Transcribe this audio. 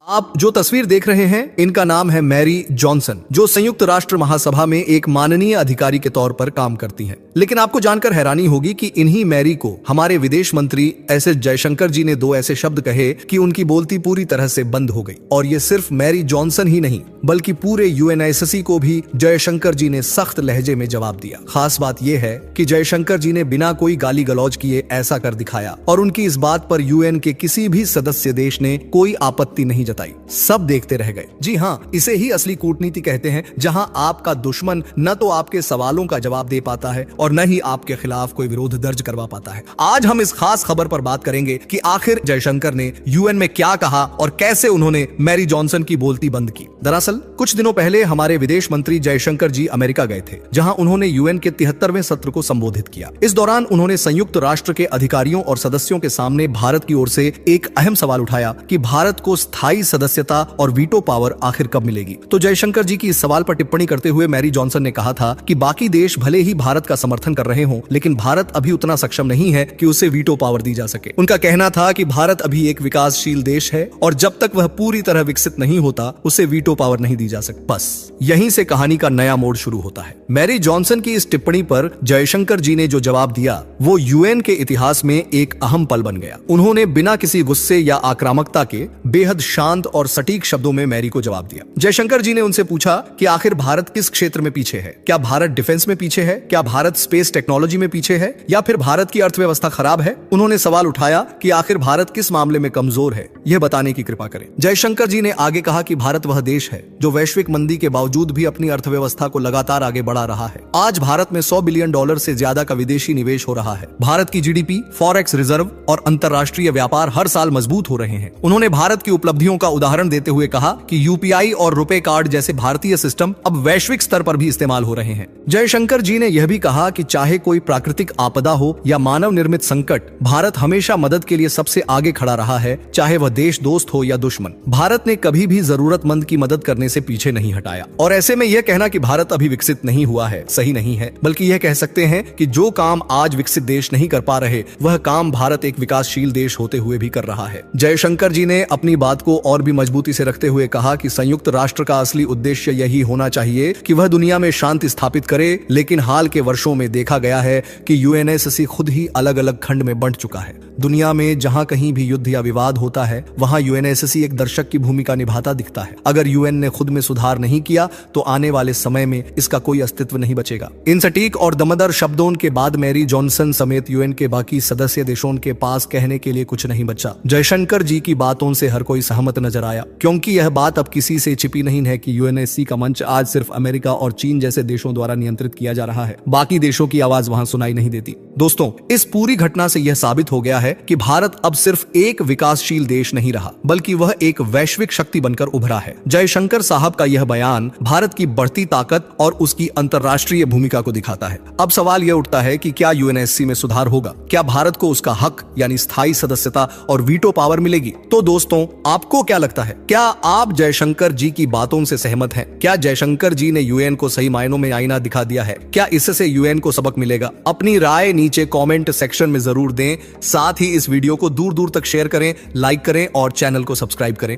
आप जो तस्वीर देख रहे हैं इनका नाम है मैरी जॉनसन, जो संयुक्त राष्ट्र महासभा में एक माननीय अधिकारी के तौर पर काम करती हैं। लेकिन आपको जानकर हैरानी होगी कि इन्हीं मैरी को हमारे विदेश मंत्री एस जयशंकर जी ने दो ऐसे शब्द कहे कि उनकी बोलती पूरी तरह से बंद हो गई। और ये सिर्फ मैरी जॉनसन ही नहीं बल्कि पूरे यूएनएससी को भी जयशंकर जी ने सख्त लहजे में जवाब दिया। खास बात यह है कि जयशंकर जी ने बिना कोई गाली गलौज किए ऐसा कर दिखाया और उनकी इस बात पर यूएन के किसी भी सदस्य देश ने कोई आपत्ति नहीं जताई। सब देखते रह गए। जी हाँ, इसे ही असली कूटनीति कहते हैं, जहां आपका दुश्मन न तो आपके सवालों का जवाब दे पाता है और न ही आपके खिलाफ कोई विरोध दर्ज करवा पाता है। आज हम इस खास खबर पर बात करेंगे कि आखिर जयशंकर ने यूएन में क्या कहा और कैसे उन्होंने मैरी जॉनसन की बोलती बंद की। दरअसल कुछ दिनों पहले हमारे विदेश मंत्री जयशंकर जी अमेरिका गए थे, जहां उन्होंने यूएन के 73वें सत्र को संबोधित किया। इस दौरान उन्होंने संयुक्त राष्ट्र के अधिकारियों और सदस्यों के सामने भारत की ओर से एक अहम सवाल उठाया कि भारत को स्थायी सदस्यता और वीटो पावर आखिर कब मिलेगी। तो जयशंकर जी की इस सवाल पर टिप्पणी करते हुए मैरी जॉनसन ने कहा था कि बाकी देश भले ही भारत का समर्थन कर रहे हों, लेकिन भारत अभी उतना सक्षम नहीं है कि उसे वीटो पावर दी जा सके। उनका कहना था कि भारत अभी एक विकासशील देश है और जब तक वह पूरी तरह विकसित नहीं होता उसे वीटो पावर नहीं दी जा सकती। बस यहीं से कहानी का नया मोड़ शुरू होता है। मैरी जॉनसन की इस टिप्पणी पर जयशंकर जी ने जो जवाब दिया वो यूएन के इतिहास में एक अहम पल बन गया। उन्होंने बिना किसी गुस्से या आक्रामकता के बेहद शांत और सटीक शब्दों में मैरी को जवाब दिया। जयशंकर जी ने उनसे पूछा कि आखिर भारत किस क्षेत्र में पीछे है? क्या भारत डिफेंस में पीछे है? क्या भारत स्पेस टेक्नोलॉजी में पीछे है? या फिर भारत की अर्थव्यवस्था खराब है? उन्होंने सवाल उठाया कि आखिर भारत किस मामले में कमजोर है, यह बताने की कृपा करें। जयशंकर जी ने आगे कहा कि भारत वह देश है जो वैश्विक मंदी के बावजूद भी अपनी अर्थव्यवस्था को लगातार आगे बढ़ा रहा है। आज भारत में $100 बिलियन से ज्यादा का विदेशी निवेश हो रहा है। भारत की जीडीपी, फॉरेक्स रिजर्व और अंतरराष्ट्रीय व्यापार हर साल मजबूत हो रहे हैं। उन्होंने भारत की उपलब्धियों का उदाहरण देते हुए कहा कि यूपीआई और रुपे कार्ड जैसे भारतीय सिस्टम अब वैश्विक स्तर पर भी इस्तेमाल हो रहे हैं। जयशंकर जी ने यह भी कहा कि चाहे कोई प्राकृतिक आपदा हो या मानव निर्मित संकट, भारत हमेशा मदद के लिए सबसे आगे खड़ा रहा है, चाहे वह देश दोस्त हो या दुश्मन। भारत ने कभी भी जरूरतमंद की मदद करने से पीछे नहीं हटाया। और ऐसे में यह कहना कि भारत अभी विकसित नहीं हुआ है सही नहीं है, बल्कि यह कह सकते हैं कि जो काम आज विकसित देश नहीं कर पा रहे वह काम भारत एक विकासशील देश होते हुए भी कर रहा है। जयशंकर जी ने अपनी बात को और भी मजबूती से रखते हुए कहा कि संयुक्त राष्ट्र का असली उद्देश्य यही होना चाहिए कि वह दुनिया में शांति स्थापित करे, लेकिन हाल के वर्षों में देखा गया है कि यूएनएससी खुद ही अलग अलग खंड में बंट चुका है। दुनिया में जहां कहीं भी युद्ध या विवाद होता है वहां यूएनएससी एक दर्शक की भूमिका निभाता दिखता है। अगर यूएन ने खुद में सुधार नहीं किया तो आने वाले समय में इसका कोई अस्तित्व नहीं बचेगा। इन सटीक और दमदार शब्दों के बाद मैरी जॉनसन समेत यूएन के बाकी सदस्य देशों के पास कहने के लिए कुछ नहीं बचा। जयशंकर जी की बातों से हर कोई सहमत नजर आया, क्योंकि यह बात अब किसी से छिपी नहीं है कि यूएनएससी का मंच आज सिर्फ अमेरिका और चीन जैसे देशों द्वारा नियंत्रित किया जा रहा है। बाकी देशों की आवाज वहां सुनाई नहीं देती। दोस्तों, इस पूरी घटना से यह साबित हो गया है कि भारत अब सिर्फ एक विकासशील देश नहीं रहा, बल्कि वह एक वैश्विक शक्ति बनकर उभरा है। जयशंकर साहब का यह बयान भारत की बढ़ती ताकत और उसकी अंतरराष्ट्रीय भूमिका को दिखाता है। अब सवाल यह उठता है कि क्या यूएनएससी में सुधार होगा? क्या भारत को उसका हक यानी स्थायी सदस्यता और वीटो पावर मिलेगी? तो दोस्तों, आपको क्या लगता है? क्या आप जयशंकर जी की बातों से सहमत हैं? क्या जयशंकर जी ने यूएन को सही मायनों में आईना दिखा दिया है? क्या इससे यूएन को सबक मिलेगा? अपनी राय नीचे कमेंट सेक्शन में जरूर दें। साथ ही इस वीडियो को दूर दूर तक शेयर करें, लाइक करें और चैनल को सब्सक्राइब करें।